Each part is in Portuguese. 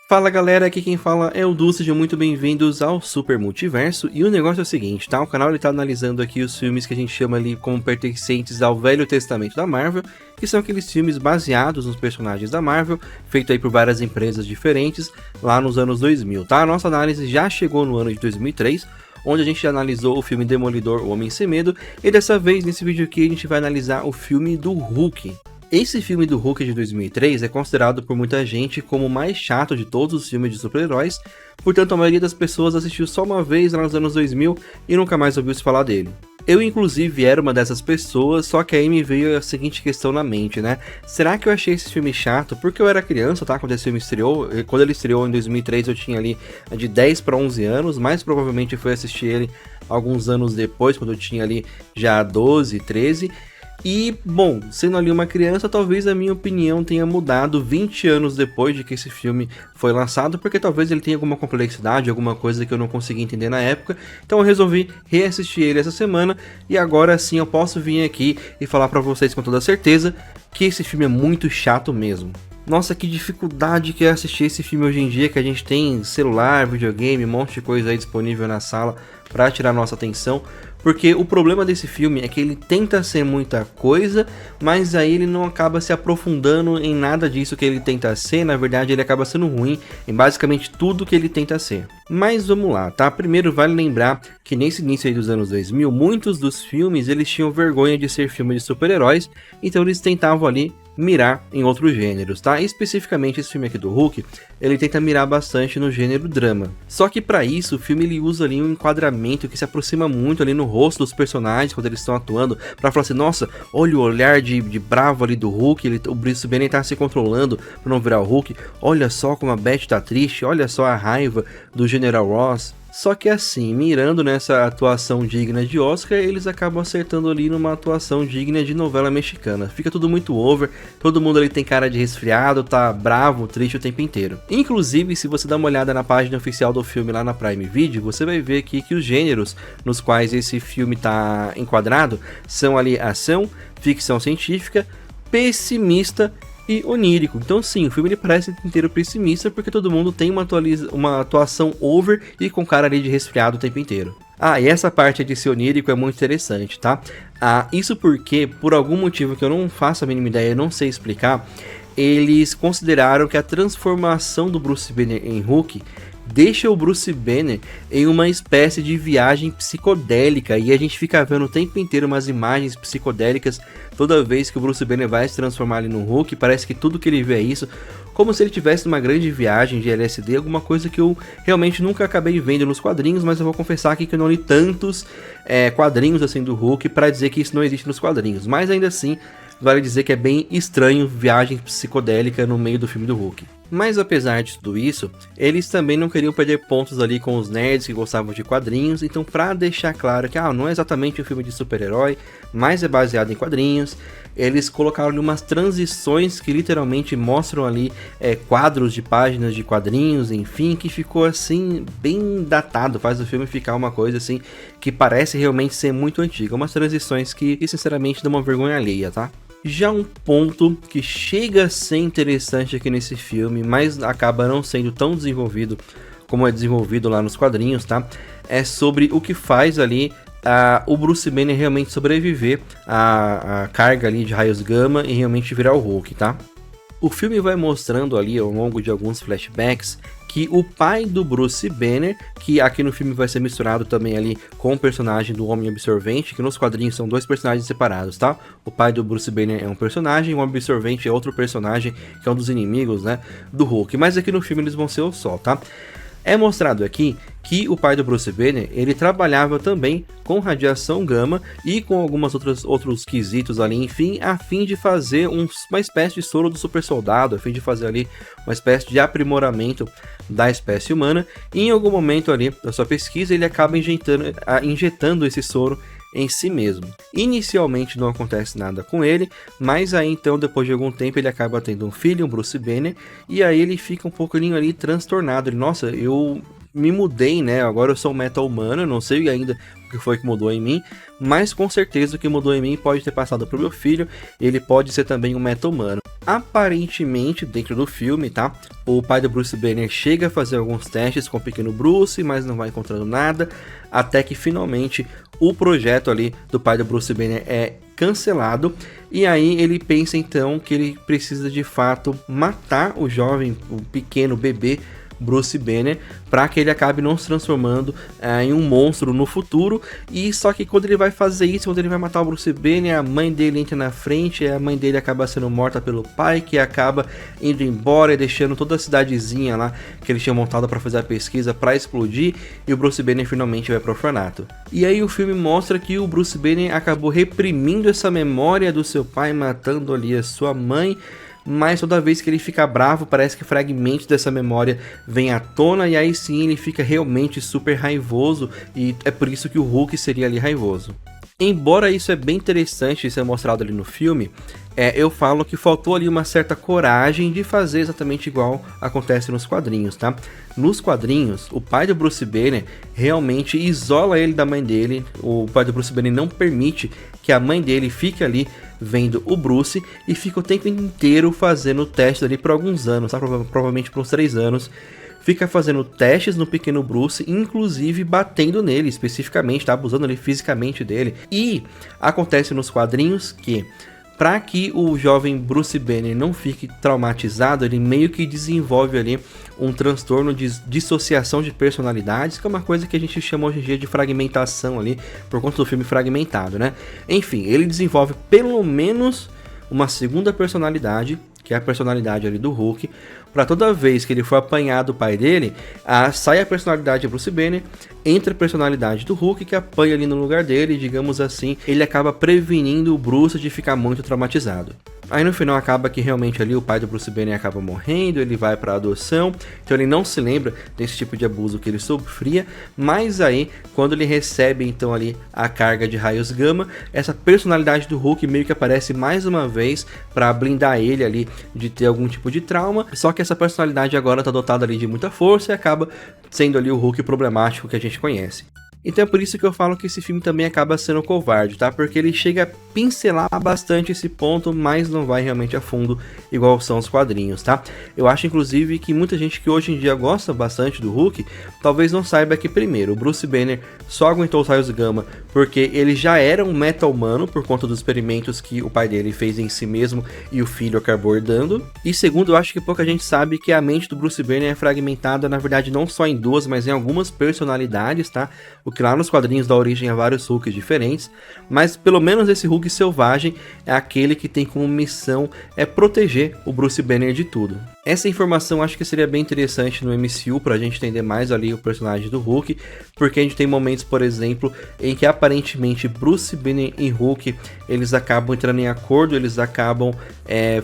Fala galera, aqui quem fala é o Du, sejam muito bem-vindos ao Super Multiverso. E o negócio é o seguinte, tá? O canal ele tá analisando aqui os filmes que a gente chama ali como pertencentes ao Velho Testamento da Marvel, que são aqueles filmes baseados nos personagens da Marvel, feito aí por várias empresas diferentes lá nos anos 2000, tá? A nossa análise já chegou no ano de 2003, onde a gente analisou o filme Demolidor, O Homem Sem Medo, e dessa vez, nesse vídeo aqui, a gente vai analisar o filme do Hulk. Esse filme do Hulk de 2003 é considerado por muita gente como o mais chato de todos os filmes de super-heróis, portanto a maioria das pessoas assistiu só uma vez lá nos anos 2000 e nunca mais ouviu se falar dele. Eu inclusive era uma dessas pessoas, só que aí me veio a seguinte questão na mente, né? Será que eu achei esse filme chato? Porque eu era criança, tá? Quando esse filme estreou, quando ele estreou em 2003 eu tinha ali de 10 para 11 anos, mais provavelmente eu fui assistir ele alguns anos depois, quando eu tinha ali já 12, 13... E, bom, sendo ali uma criança, talvez a minha opinião tenha mudado 20 anos depois de que esse filme foi lançado, porque talvez ele tenha alguma complexidade, alguma coisa que eu não consegui entender na época, então eu resolvi reassistir ele essa semana, e agora sim eu posso vir aqui e falar pra vocês com toda certeza que esse filme é muito chato mesmo. Nossa, que dificuldade que é assistir esse filme hoje em dia, que a gente tem celular, videogame, um monte de coisa aí disponível na sala para tirar nossa atenção, porque o problema desse filme é que ele tenta ser muita coisa, mas aí ele não acaba se aprofundando em nada disso que ele tenta ser. Na verdade ele acaba sendo ruim em basicamente tudo que ele tenta ser. Mas vamos lá, tá? Primeiro vale lembrar que nesse início aí dos anos 2000, muitos dos filmes eles tinham vergonha de ser filme de super-heróis, então eles tentavam ali mirar em outros gêneros, tá? Especificamente esse filme aqui do Hulk, ele tenta mirar bastante no gênero drama. Só que para isso o filme ele usa ali um enquadramento que se aproxima muito ali no rosto dos personagens quando eles estão atuando, para falar assim, nossa, olha o olhar de bravo ali do Hulk, o Bruce Banner tá se controlando para não virar o Hulk, olha só como a Beth tá triste, olha só a raiva do General Ross. Só que assim, mirando nessa atuação digna de Oscar, eles acabam acertando ali numa atuação digna de novela mexicana. Fica tudo muito over, todo mundo ali tem cara de resfriado, tá bravo, triste o tempo inteiro. Inclusive, se você dá uma olhada na página oficial do filme lá na Prime Video, você vai ver aqui que os gêneros nos quais esse filme tá enquadrado são ali ação, ficção científica, pessimista e onírico. Então sim, o filme ele parece inteiro pessimista porque todo mundo tem uma atuação over e com cara ali de resfriado o tempo inteiro. Ah, e essa parte de ser onírico é muito interessante, tá? Isso porque, por algum motivo que eu não faço a mínima ideia, eu não sei explicar, eles consideraram que a transformação do Bruce Banner em Hulk deixa o Bruce Banner em uma espécie de viagem psicodélica, e a gente fica vendo o tempo inteiro umas imagens psicodélicas toda vez que o Bruce Banner vai se transformar ali no Hulk. Parece que tudo que ele vê é isso, como se ele tivesse uma grande viagem de LSD, alguma coisa que eu realmente nunca acabei vendo nos quadrinhos, mas eu vou confessar aqui que eu não li tantos quadrinhos assim do Hulk para dizer que isso não existe nos quadrinhos, mas ainda assim vale dizer que é bem estranho viagem psicodélica no meio do filme do Hulk. Mas apesar de tudo isso, eles também não queriam perder pontos ali com os nerds que gostavam de quadrinhos, então para deixar claro que não é exatamente um filme de super-herói, mas é baseado em quadrinhos, eles colocaram ali umas transições que literalmente mostram ali quadros de páginas de quadrinhos, enfim, que ficou assim bem datado, faz o filme ficar uma coisa assim que parece realmente ser muito antiga, umas transições que sinceramente dão uma vergonha alheia, tá? Já um ponto que chega a ser interessante aqui nesse filme, mas acaba não sendo tão desenvolvido como é desenvolvido lá nos quadrinhos, tá? É sobre o que faz ali o Bruce Banner realmente sobreviver à carga ali de raios gama e realmente virar o Hulk, tá? O filme vai mostrando ali ao longo de alguns flashbacks que o pai do Bruce Banner, que aqui no filme vai ser misturado também ali com o personagem do Homem Absorvente, que nos quadrinhos são dois personagens separados, tá? O pai do Bruce Banner é um personagem, o Homem Absorvente é outro personagem, que é um dos inimigos, né, do Hulk, mas aqui no filme eles vão ser o só, tá? É mostrado aqui que o pai do Bruce Banner, ele trabalhava também com radiação gama e com algumas outros quesitos ali, enfim, a fim de fazer uma espécie de soro do super soldado, a fim de fazer ali uma espécie de aprimoramento da espécie humana, e em algum momento ali da sua pesquisa ele acaba injetando esse soro em si mesmo. Inicialmente não acontece nada com ele, mas aí então depois de algum tempo ele acaba tendo um filho, um Bruce Banner, e aí ele fica um pouquinho ali transtornado. Ele, nossa, eu me mudei, né? Agora eu sou um meta humano, eu não sei ainda o que foi que mudou em mim, mas com certeza o que mudou em mim pode ter passado pro meu filho, ele pode ser também um meta humano. Aparentemente, dentro do filme, tá? O pai do Bruce Banner chega a fazer alguns testes com o pequeno Bruce, mas não vai encontrando nada, até que finalmente o projeto ali do pai do Bruce Banner é cancelado, e aí ele pensa então que ele precisa de fato matar o jovem, o pequeno bebê Bruce Banner, para que ele acabe não se transformando em um monstro no futuro. E só que quando ele vai fazer isso, quando ele vai matar o Bruce Banner, a mãe dele entra na frente, e a mãe dele acaba sendo morta pelo pai, que acaba indo embora e deixando toda a cidadezinha lá que ele tinha montado para fazer a pesquisa para explodir, e o Bruce Banner finalmente vai pro orfanato. E aí o filme mostra que o Bruce Banner acabou reprimindo essa memória do seu pai, matando ali a sua mãe, mas toda vez que ele fica bravo, parece que fragmentos dessa memória vêm à tona, e aí sim ele fica realmente super raivoso, e é por isso que o Hulk seria ali raivoso. Embora isso é bem interessante ser mostrado ali no filme, eu falo que faltou ali uma certa coragem de fazer exatamente igual acontece nos quadrinhos, tá? Nos quadrinhos, o pai do Bruce Banner realmente isola ele da mãe dele, o pai do Bruce Banner não permite que a mãe dele fique ali vendo o Bruce, e fica o tempo inteiro fazendo testes ali por alguns anos, tá? Provavelmente por uns 3 anos. Fica fazendo testes no pequeno Bruce, inclusive batendo nele especificamente, tá? Abusando ali fisicamente dele. E acontece nos quadrinhos que, para que o jovem Bruce Banner não fique traumatizado, ele meio que desenvolve ali um transtorno de dissociação de personalidades, que é uma coisa que a gente chama hoje em dia de fragmentação ali, por conta do filme Fragmentado, né? Enfim, ele desenvolve pelo menos uma segunda personalidade, que é a personalidade ali do Hulk, para toda vez que ele for apanhar do pai dele, sai a personalidade de Bruce Banner, entra a personalidade do Hulk, que apanha ali no lugar dele, e, digamos assim, ele acaba prevenindo o Bruce de ficar muito traumatizado. Aí no final acaba que realmente ali o pai do Bruce Banner acaba morrendo, ele vai para adoção, então ele não se lembra desse tipo de abuso que ele sofria, mas aí quando ele recebe então ali a carga de raios gama, essa personalidade do Hulk meio que aparece mais uma vez para blindar ele ali de ter algum tipo de trauma, só que essa personalidade agora tá dotada ali de muita força e acaba sendo ali o Hulk problemático que a gente conhece. Então é por isso que eu falo que esse filme também acaba sendo covarde, tá? Porque ele chega a pincelar bastante esse ponto, mas não vai realmente a fundo, igual são os quadrinhos, tá? Eu acho, inclusive, que muita gente que hoje em dia gosta bastante do Hulk, talvez não saiba que, primeiro, o Bruce Banner só aguentou os raios gama porque ele já era um meta-humano, por conta dos experimentos que o pai dele fez em si mesmo e o filho acabou herdando. E segundo, eu acho que pouca gente sabe que a mente do Bruce Banner é fragmentada, na verdade, não só em duas, mas em algumas personalidades, tá? O que lá nos quadrinhos dá origem a vários Hulks diferentes, mas pelo menos esse Hulk selvagem é aquele que tem como missão proteger o Bruce Banner de tudo. Essa informação acho que seria bem interessante no MCU pra gente entender mais ali o personagem do Hulk, porque a gente tem momentos, por exemplo, em que aparentemente Bruce Banner e Hulk, eles acabam entrando em acordo, eles acabam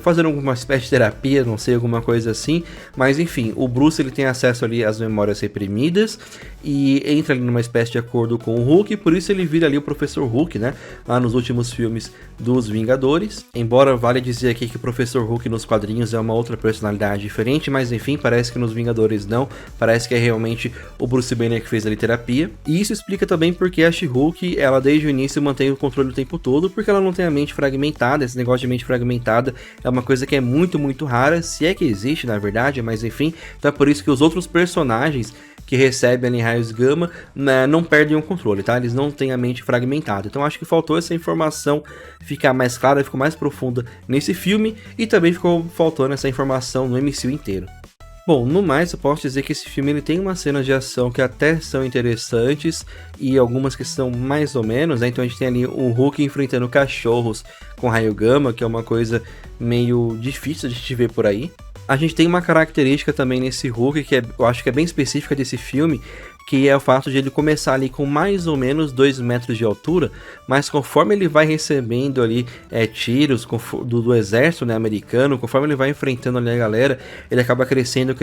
fazendo alguma espécie de terapia, não sei, alguma coisa assim, mas enfim, o Bruce ele tem acesso ali às memórias reprimidas e entra ali numa espécie de acordo com o Hulk, por isso ele vira ali o Professor Hulk, né, lá nos últimos filmes dos Vingadores, embora vale dizer aqui que o Professor Hulk nos quadrinhos é uma outra personalidade diferente, mas enfim, parece que nos Vingadores não, parece que é realmente o Bruce Banner que fez ali terapia, e isso explica também porque a She-Hulk, ela desde o início mantém o controle o tempo todo, porque ela não tem a mente fragmentada. Esse negócio de mente fragmentada é uma coisa que é muito, muito rara, se é que existe na verdade, mas enfim, então é por isso que os outros personagens que recebem ali raios gama, né, não perdem o controle, tá? Eles não têm a mente fragmentada. Então acho que faltou essa informação ficar mais clara, ficou mais profunda nesse filme, e também ficou faltando essa informação no MCU inteiro. Bom, no mais eu posso dizer que esse filme ele tem umas cenas de ação que até são interessantes e algumas que são mais ou menos, né? Então a gente tem ali um Hulk enfrentando cachorros com raio gama, que é uma coisa meio difícil de a gente ver por aí. A gente tem uma característica também nesse Hulk que eu acho que é bem específica desse filme, que é o fato de ele começar ali com mais ou menos 2 metros de altura, mas conforme ele vai recebendo ali tiros do exército, né, americano, conforme ele vai enfrentando ali a galera, ele acaba crescendo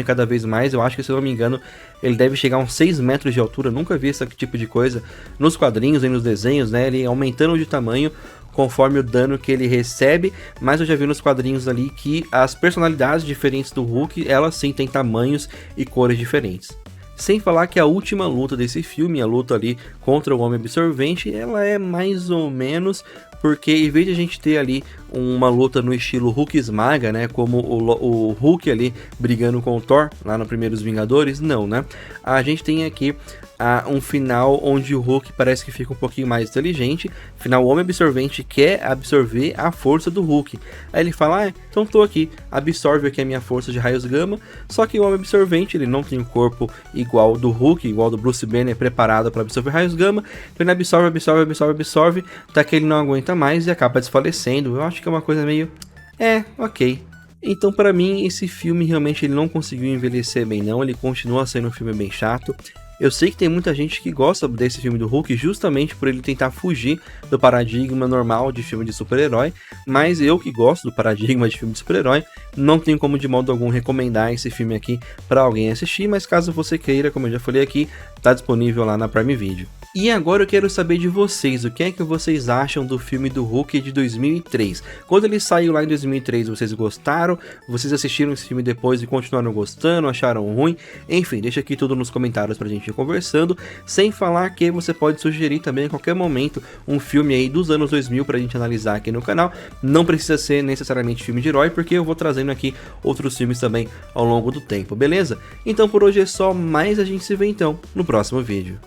cada vez mais. Eu acho que, se eu não me engano, ele deve chegar a uns 6 metros de altura. Nunca vi esse tipo de coisa nos quadrinhos e nos desenhos, né, ele aumentando de tamanho conforme o dano que ele recebe, mas eu já vi nos quadrinhos ali que as personalidades diferentes do Hulk, elas sim têm tamanhos e cores diferentes. Sem falar que a última luta desse filme, a luta ali contra o Homem Absorvente, ela é mais ou menos, porque em vez de a gente ter ali uma luta no estilo Hulk esmaga, né, como o Hulk ali brigando com o Thor, lá no Primeiros Vingadores, não, né, a gente tem aqui um final onde o Hulk parece que fica um pouquinho mais inteligente, afinal o Homem Absorvente quer absorver a força do Hulk, aí ele fala, então tô aqui, absorve aqui a minha força de raios gama, só que o Homem Absorvente, ele não tem um corpo igual do Hulk, igual do Bruce Banner, preparado para absorver raios gama, então ele absorve, até que ele não aguenta mais e acaba desfalecendo. Eu acho que é uma coisa meio, ok. Então, para mim, esse filme realmente ele não conseguiu envelhecer bem não, ele continua sendo um filme bem chato. Eu sei que tem muita gente que gosta desse filme do Hulk justamente por ele tentar fugir do paradigma normal de filme de super-herói, mas eu que gosto do paradigma de filme de super-herói, não tenho como de modo algum recomendar esse filme aqui para alguém assistir, mas caso você queira, como eu já falei aqui, tá disponível lá na Prime Video. E agora eu quero saber de vocês, o que é que vocês acham do filme do Hulk de 2003? Quando ele saiu lá em 2003, vocês gostaram? Vocês assistiram esse filme depois e continuaram gostando, acharam ruim? Enfim, deixa aqui tudo nos comentários pra gente ir conversando, sem falar que você pode sugerir também a qualquer momento um filme aí dos anos 2000 pra gente analisar aqui no canal. Não precisa ser necessariamente filme de herói, porque eu vou trazendo aqui outros filmes também ao longo do tempo, beleza? Então por hoje é só, mas a gente se vê então no próximo vídeo.